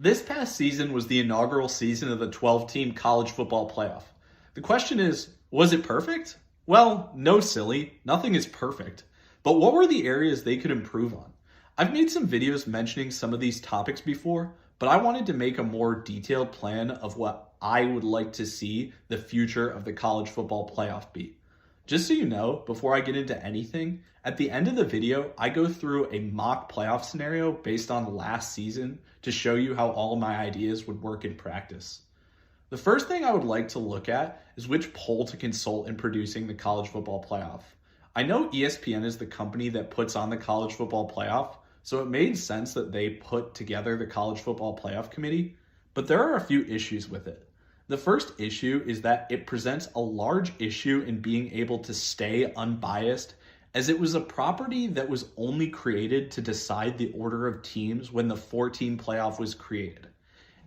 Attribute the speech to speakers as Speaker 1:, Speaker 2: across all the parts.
Speaker 1: This past season was the inaugural season of the 12-team college football playoff. The question is, was it perfect? Well, no, silly. Nothing is perfect. But what were the areas they could improve on? I've made some videos mentioning some of these topics before, but I wanted to make a more detailed plan of what I would like to see the future of the college football playoff be. Just so you know, before I get into anything, at the end of the video, I go through a mock playoff scenario based on last season to show you how all of my ideas would work in practice. The first thing I would like to look at is which poll to consult in producing the college football playoff. I know ESPN is the company that puts on the college football playoff, so it made sense that they put together the college football playoff committee, but there are a few issues with it. The first issue is that it presents a large issue in being able to stay unbiased, as it was a property that was only created to decide the order of teams when the 4-team playoff was created,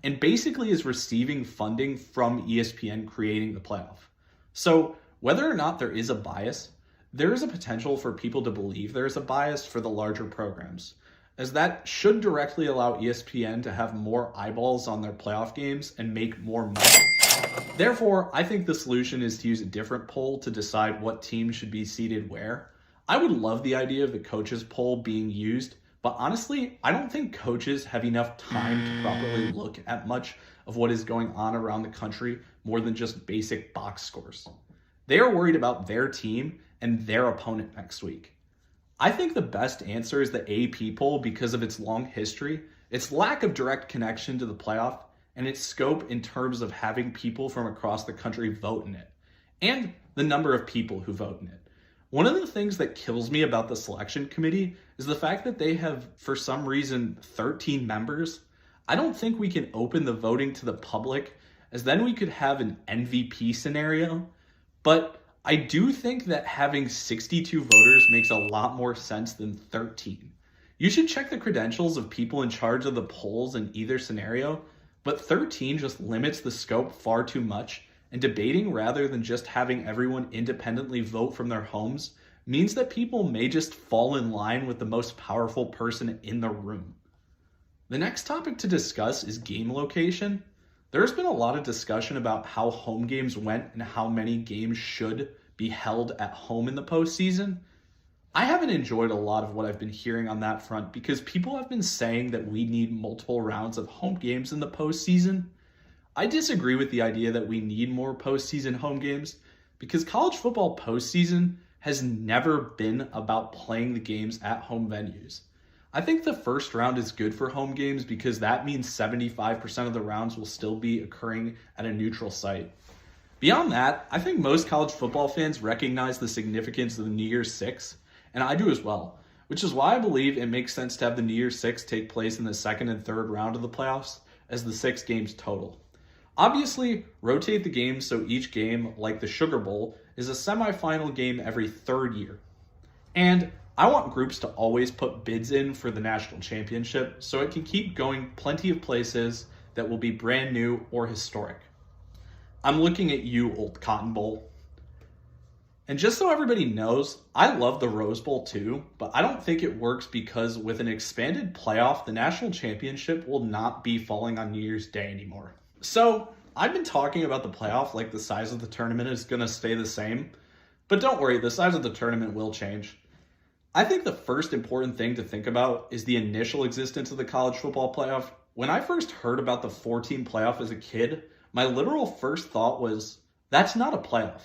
Speaker 1: and basically is receiving funding from ESPN creating the playoff. So whether or not there is a bias, there is a potential for people to believe there is a bias for the larger programs, as that should directly allow ESPN to have more eyeballs on their playoff games and make more money. Therefore, I think the solution is to use a different poll to decide what team should be seated where. I would love the idea of the coaches poll being used, but honestly, I don't think coaches have enough time to properly look at much of what is going on around the country more than just basic box scores. They are worried about their team and their opponent next week. I think the best answer is the AP poll because of its long history, its lack of direct connection to the playoff, and its scope in terms of having people from across the country vote in it, and the number of people who vote in it. One of the things that kills me about the selection committee is the fact that they have, for some reason, 13 members. I don't think we can open the voting to the public, as then we could have an MVP scenario, but I do think that having 62 voters makes a lot more sense than 13. You should check the credentials of people in charge of the polls in either scenario, but 13 just limits the scope far too much, and debating rather than just having everyone independently vote from their homes means that people may just fall in line with the most powerful person in the room. The next topic to discuss is game location. There's been a lot of discussion about how home games went and how many games should be held at home in the postseason. I haven't enjoyed a lot of what I've been hearing on that front because people have been saying that we need multiple rounds of home games in the postseason. I disagree with the idea that we need more postseason home games because college football postseason has never been about playing the games at home venues. I think the first round is good for home games because that means 75% of the rounds will still be occurring at a neutral site. Beyond that, I think most college football fans recognize the significance of the New Year's Six, and I do as well, which is why I believe it makes sense to have the New Year's Six take place in the second and third round of the playoffs as the 6 games total. Obviously, rotate the games so each game, like the Sugar Bowl, is a semifinal game every third year. And I want groups to always put bids in for the national championship so it can keep going plenty of places that will be brand new or historic. I'm looking at you, Old Cotton Bowl. And just so everybody knows, I love the Rose Bowl too, but I don't think it works because with an expanded playoff, the national championship will not be falling on New Year's Day anymore. So I've been talking about the playoff like the size of the tournament is going to stay the same, but don't worry, the size of the tournament will change. I think the first important thing to think about is the initial existence of the college football playoff. When I first heard about the 4-team playoff as a kid, my literal first thought was, that's not a playoff.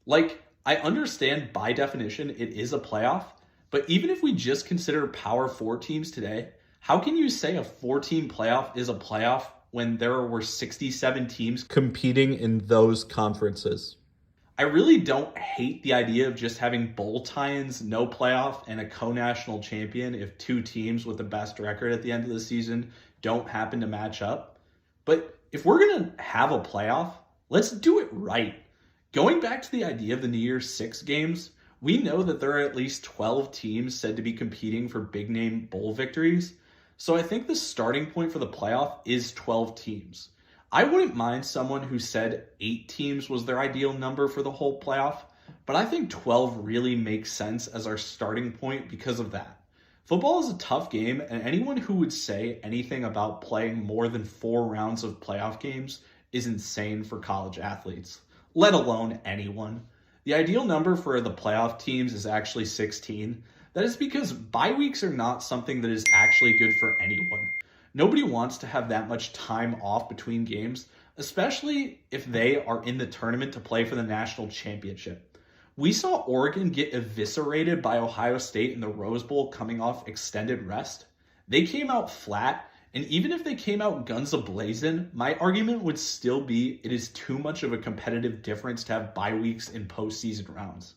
Speaker 1: Like, I understand by definition it is a playoff, but even if we just consider Power 4 teams today, how can you say a 4-team playoff is a playoff when there were 67 teams competing in those conferences? I really don't hate the idea of just having bowl tie-ins, no playoff, and a co-national champion if 2 teams with the best record at the end of the season don't happen to match up. But if we're going to have a playoff, let's do it right. Going back to the idea of the New Year's Six games, we know that there are at least 12 teams said to be competing for big-name bowl victories. So I think the starting point for the playoff is 12 teams. I wouldn't mind someone who said 8 teams was their ideal number for the whole playoff, but I think 12 really makes sense as our starting point because of that. Football is a tough game, and anyone who would say anything about playing more than 4 rounds of playoff games is insane for college athletes, let alone anyone. The ideal number for the playoff teams is actually 16. That is because bye weeks are not something that is actually good for anyone. Nobody wants to have that much time off between games, especially if they are in the tournament to play for the national championship. We saw Oregon get eviscerated by Ohio State in the Rose Bowl coming off extended rest. They came out flat, and even if they came out guns a-blazing, my argument would still be it is too much of a competitive difference to have bye weeks in postseason rounds.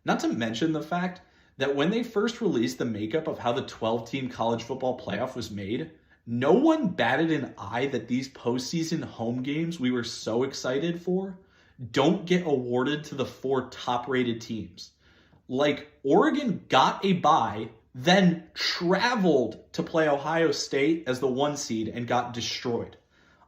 Speaker 1: Not to mention the fact that when they first released the makeup of how the 12-team college football playoff was made, no one batted an eye that these postseason home games we were so excited for don't get awarded to the 4 top-rated teams. Like, Oregon got a bye, then traveled to play Ohio State as the 1 seed and got destroyed.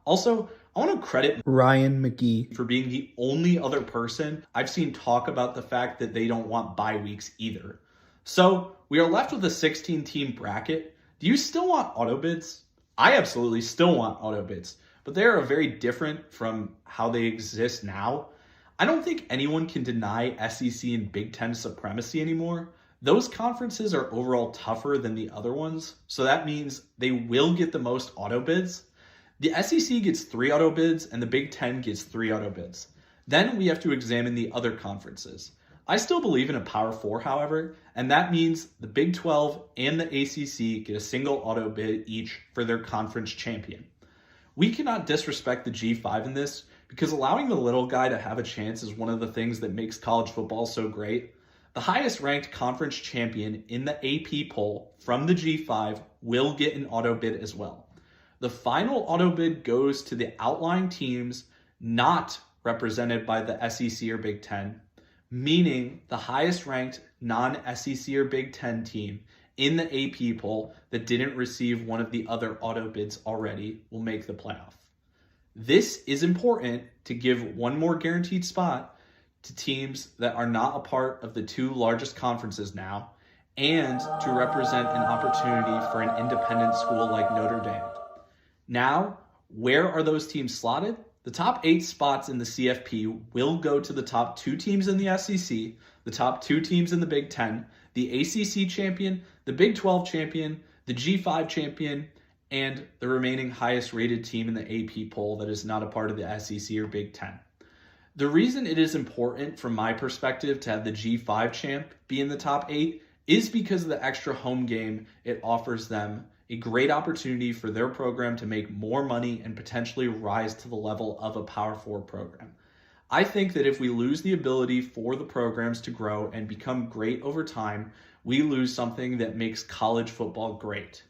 Speaker 1: Also, I want to credit
Speaker 2: Ryan McGee
Speaker 1: for being the only other person I've seen talk about the fact that they don't want bye weeks either. So, we are left with a 16-team bracket. Do you still want auto bids? I absolutely still want auto bids, but they are very different from how they exist now. I don't think anyone can deny SEC and Big Ten supremacy anymore. Those conferences are overall tougher than the other ones, so that means they will get the most auto bids. The SEC gets 3 auto bids, and the Big Ten gets 3 auto bids. Then we have to examine the other conferences. I still believe in a Power 4, however, and that means the Big 12 and the ACC get a single auto bid each for their conference champion. We cannot disrespect the G5 in this, because allowing the little guy to have a chance is one of the things that makes college football so great. The highest ranked conference champion in the AP poll from the G5 will get an auto bid as well. The final auto bid goes to the outlying teams not represented by the SEC or Big Ten, meaning the highest ranked non-SEC or Big Ten team in the AP poll that didn't receive one of the other auto bids already will make the playoff. This is important to give one more guaranteed spot to teams that are not a part of the 2 largest conferences now, and to represent an opportunity for an independent school like Notre Dame. Now, where are those teams slotted? The top 8 spots in the CFP will go to the top 2 teams in the SEC, the top 2 teams in the Big Ten, the ACC champion, the Big 12 champion, the G5 champion, and the remaining highest rated team in the AP poll that is not a part of the SEC or Big Ten. The reason it is important from my perspective to have the G5 champ be in the top 8 is because of the extra home game it offers them, a great opportunity for their program to make more money and potentially rise to the level of a Power 4 program. I think that if we lose the ability for the programs to grow and become great over time, we lose something that makes college football great.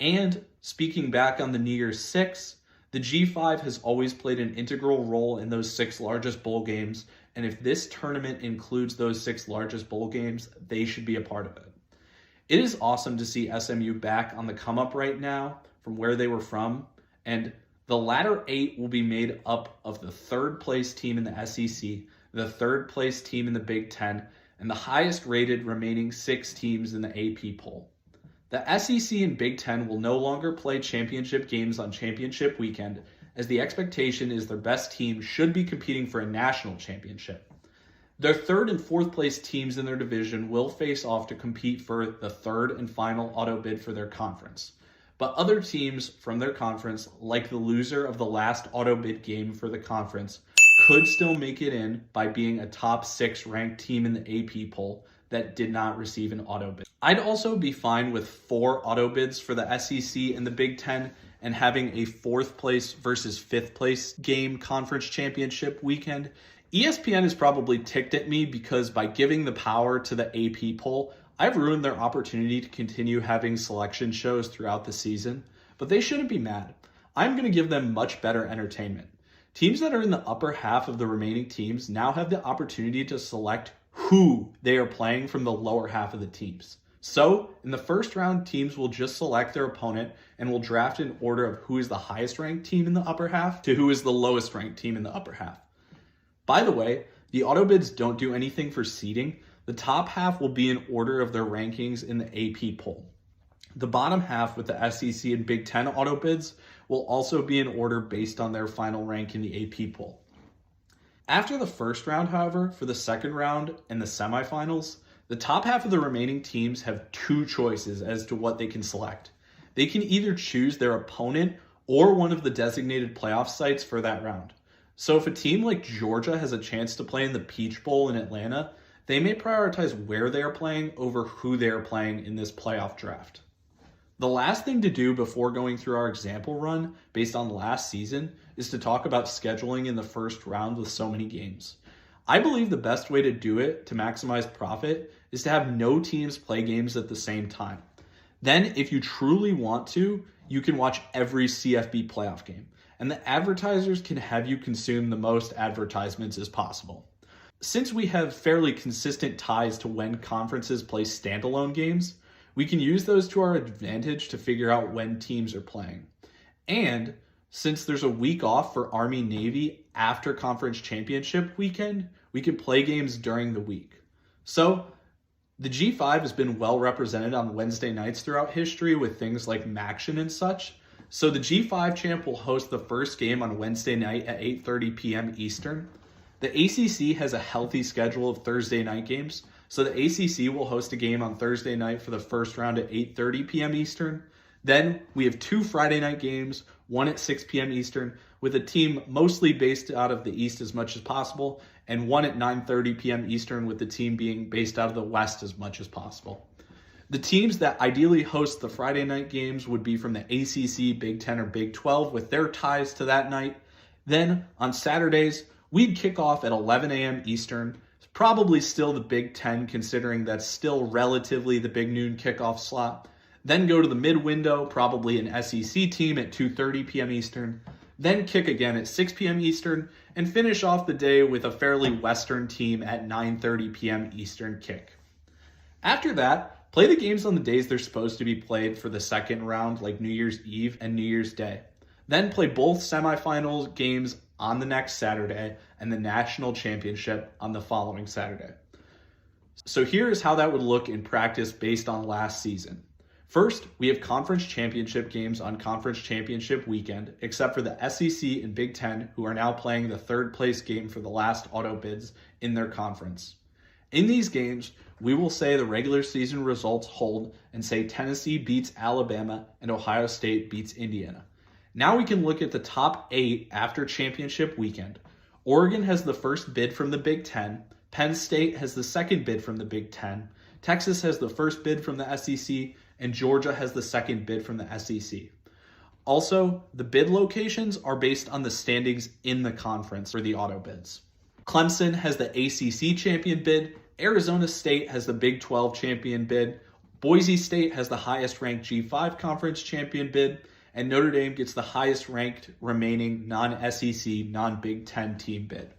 Speaker 1: And speaking back on the New Year's 6, the G5 has always played an integral role in those 6 largest bowl games, and if this tournament includes those 6 largest bowl games, they should be a part of it. It is awesome to see SMU back on the come up right now from where they were from, and the latter 8 will be made up of the 3rd place team in the SEC, the 3rd place team in the Big Ten, and the highest rated remaining 6 teams in the AP poll. The SEC and Big Ten will no longer play championship games on championship weekend, as the expectation is their best team should be competing for a national championship. Their 3rd and 4th place teams in their division will face off to compete for the 3rd and final auto bid for their conference. But other teams from their conference, like the loser of the last auto bid game for the conference, could still make it in by being a top 6 ranked team in the AP poll that did not receive an auto bid. I'd also be fine with 4 auto bids for the SEC and the Big Ten and having a 4th place versus 5th place game conference championship weekend. ESPN is probably ticked at me because by giving the power to the AP poll, I've ruined their opportunity to continue having selection shows throughout the season, but they shouldn't be mad. I'm going to give them much better entertainment. Teams that are in the upper half of the remaining teams now have the opportunity to select who they are playing from the lower half of the teams. So, in the first round, teams will just select their opponent and will draft in order of who is the highest ranked team in the upper half to who is the lowest ranked team in the upper half. By the way, the auto bids don't do anything for seeding. The top half will be in order of their rankings in the AP poll. The bottom half with the SEC and Big Ten auto bids will also be in order based on their final rank in the AP poll. After the first round, however, for the second round and the semifinals, the top half of the remaining teams have two choices as to what they can select. They can either choose their opponent or one of the designated playoff sites for that round. So if a team like Georgia has a chance to play in the Peach Bowl in Atlanta, they may prioritize where they are playing over who they are playing in this playoff draft. The last thing to do before going through our example run based on last season is to talk about scheduling in the first round with so many games. I believe the best way to do it to maximize profit is to have no teams play games at the same time. Then, if you truly want to, you can watch every CFB playoff game, and the advertisers can have you consume the most advertisements as possible. Since we have fairly consistent ties to when conferences play standalone games, we can use those to our advantage to figure out when teams are playing. And since there's a week off for Army-Navy after conference championship weekend, we can play games during the week. So the G5 has been well represented on Wednesday nights throughout history with things like Maction and such. So the G5 champ will host the first game on Wednesday night at 8:30 p.m. Eastern. The ACC has a healthy schedule of Thursday night games, so the ACC will host a game on Thursday night for the first round at 8:30 p.m. Eastern. Then we have two Friday night games, one at 6 p.m. Eastern, with a team mostly based out of the East as much as possible, and one at 9:30 p.m. Eastern with the team being based out of the West as much as possible. The teams that ideally host the Friday night games would be from the ACC, Big Ten, or Big 12 with their ties to that night. Then on Saturdays, we'd kick off at 11 a.m. Eastern. It's probably still the Big Ten, considering that's still relatively the big noon kickoff slot. Then go to the mid-window, probably an SEC team at 2:30 p.m. Eastern. Then kick again at 6 p.m. Eastern, and finish off the day with a fairly Western team at 9:30 p.m. Eastern kick. After that, play the games on the days they're supposed to be played for the second round, like New Year's Eve and New Year's Day. Then play both semifinal games on the next Saturday and the national championship on the following Saturday. So here's how that would look in practice based on last season. First, we have conference championship games on conference championship weekend, except for the SEC and Big Ten, who are now playing the third place game for the last auto bids in their conference. In these games, we will say the regular season results hold and say Tennessee beats Alabama and Ohio State beats Indiana. Now we can look at the top 8 after championship weekend. Oregon has the first bid from the Big Ten. Penn State has the second bid from the Big Ten. Texas has the first bid from the SEC, and Georgia has the second bid from the SEC. Also, the bid locations are based on the standings in the conference for the auto bids. Clemson has the ACC champion bid, Arizona State has the Big 12 champion bid, Boise State has the highest ranked G5 conference champion bid, and Notre Dame gets the highest ranked remaining non-SEC, non-Big Ten team bid.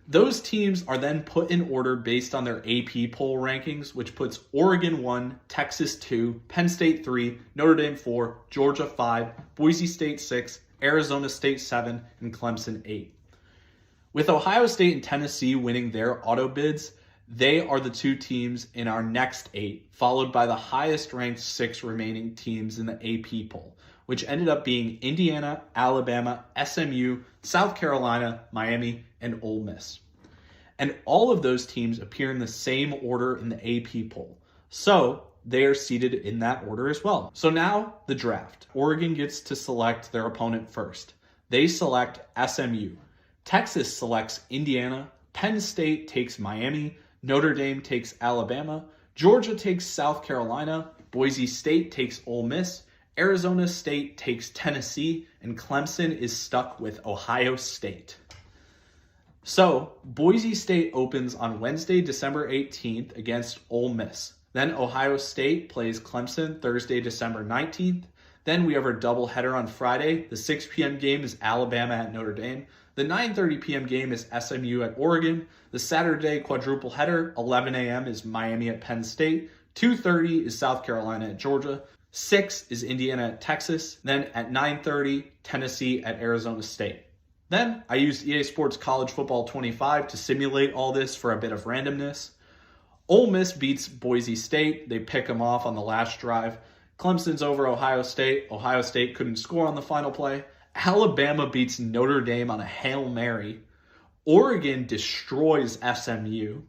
Speaker 1: Those teams are then put in order based on their AP poll rankings, which puts Oregon 1, Texas 2, Penn State 3, Notre Dame 4, Georgia 5, Boise State 6, Arizona State 7, and Clemson 8. With Ohio State and Tennessee winning their auto bids, they are the two teams in our next 8, followed by the highest ranked 6 remaining teams in the AP poll, which ended up being Indiana, Alabama, SMU, South Carolina, Miami, and Ole Miss. And all of those teams appear in the same order in the AP poll. So they are seated in that order as well. So now the draft. Oregon gets to select their opponent first. They select SMU. Texas selects Indiana. Penn State takes Miami. Notre Dame takes Alabama. Georgia takes South Carolina. Boise State takes Ole Miss. Arizona State takes Tennessee, and Clemson is stuck with Ohio State. So, Boise State opens on Wednesday, December 18th against Ole Miss. Then Ohio State plays Clemson Thursday, December 19th. Then we have our doubleheader on Friday. The 6 p.m. game is Alabama at Notre Dame. The 9:30 p.m. game is SMU at Oregon. The Saturday quadruple header, 11 a.m. is Miami at Penn State. 2:30 is South Carolina at Georgia. 6 is Indiana at Texas. Then at 9:30, Tennessee at Arizona State. Then I used EA Sports College Football 25 to simulate all this for a bit of randomness. Ole Miss beats Boise State. They pick them off on the last drive. Clemson's over Ohio State. Ohio State couldn't score on the final play. Alabama beats Notre Dame on a Hail Mary. Oregon destroys SMU.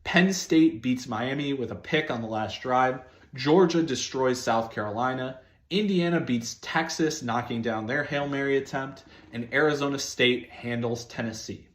Speaker 1: Penn State beats Miami with a pick on the last drive. Georgia destroys South Carolina. Indiana beats Texas, knocking down their Hail Mary attempt. And Arizona State handles Tennessee.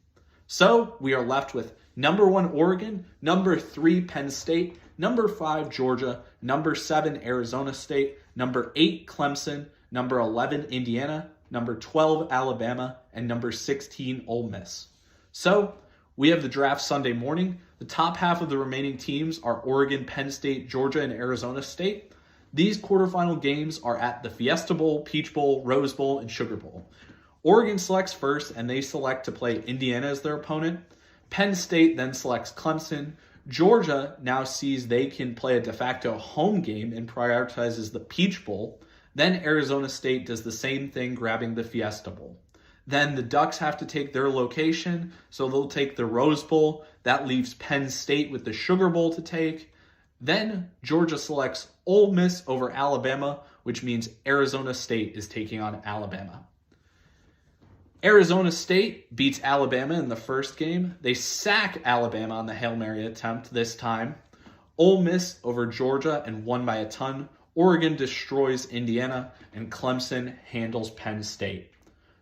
Speaker 1: So we are left with number 1 Oregon, number 3 Penn State, number 5 Georgia, number 7 Arizona State, number 8 Clemson, number 11 Indiana, number 12 Alabama, and number 16 Ole Miss. So we have the draft Sunday morning. The top half of the remaining teams are Oregon, Penn State, Georgia, and Arizona State. These quarterfinal games are at the Fiesta Bowl, Peach Bowl, Rose Bowl, and Sugar Bowl. Oregon selects first, and they select to play Indiana as their opponent. Penn State then selects Clemson. Georgia now sees they can play a de facto home game and prioritizes the Peach Bowl. Then Arizona State does the same thing, grabbing the Fiesta Bowl. Then the Ducks have to take their location, so they'll take the Rose Bowl. That leaves Penn State with the Sugar Bowl to take. Then Georgia selects Ole Miss over Alabama, which means Arizona State is taking on Alabama. Arizona State beats Alabama in the first game. They sack Alabama on the Hail Mary attempt this time. Ole Miss over Georgia and won by a ton. Oregon destroys Indiana, and Clemson handles Penn State.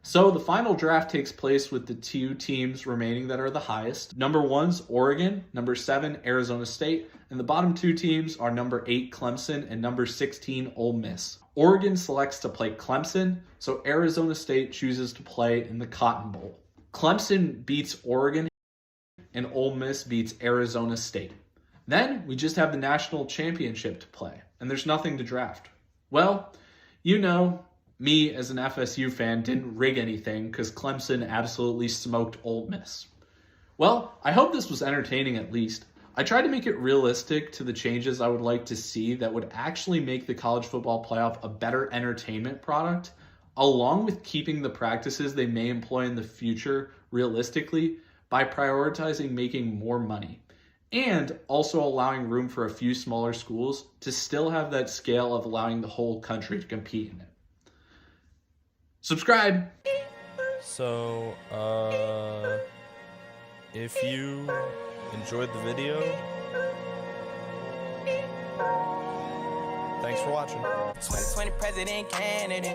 Speaker 1: So the final draft takes place with the 2 teams remaining that are the highest. Number 1's Oregon, number 7 Arizona State, and the bottom 2 teams are number 8 Clemson and number 16 Ole Miss. Oregon selects to play Clemson, so Arizona State chooses to play in the Cotton Bowl. Clemson beats Oregon, and Ole Miss beats Arizona State. Then we just have the national championship to play, and there's nothing to draft. Well, you know, me as an FSU fan didn't rig anything because Clemson absolutely smoked Ole Miss. Well, I hope this was entertaining at least. I tried to make it realistic to the changes I would like to see that would actually make the college football playoff a better entertainment product, along with keeping the practices they may employ in the future realistically by prioritizing making more money, and also allowing room for a few smaller schools to still have that scale of allowing the whole country to compete in it. Subscribe!
Speaker 2: So, if you enjoyed the video, thanks for watching.
Speaker 3: 2020 president candidate.